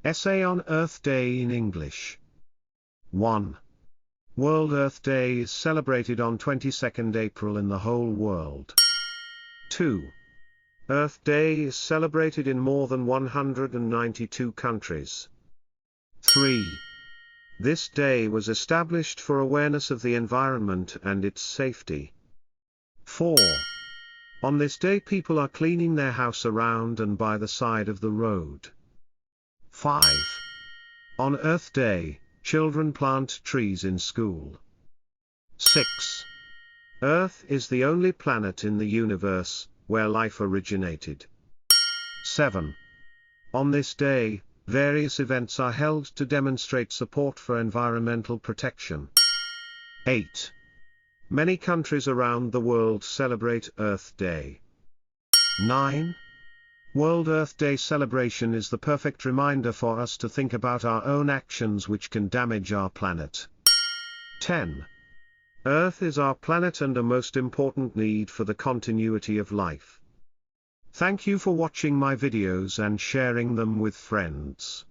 Essay on Earth Day in English. 1. World Earth Day is celebrated on 22nd April in the whole world. 2. Earth Day is celebrated in more than 192 countries. 3. This day was established for awareness of the environment and its safety. 4. On this day people are cleaning their house around and by the side of the road. 5. On Earth Day, children plant trees in school. 6. Earth is the only planet in the universe where life originated. 7. On this day, various events are held to demonstrate support for environmental protection. 8. Many countries around the world celebrate Earth Day. 9. World Earth Day celebration is the perfect reminder for us to think about our own actions which can damage our planet. 10. Earth is our planet and a most important need for the continuity of life. Thank you for watching my videos and sharing them with friends.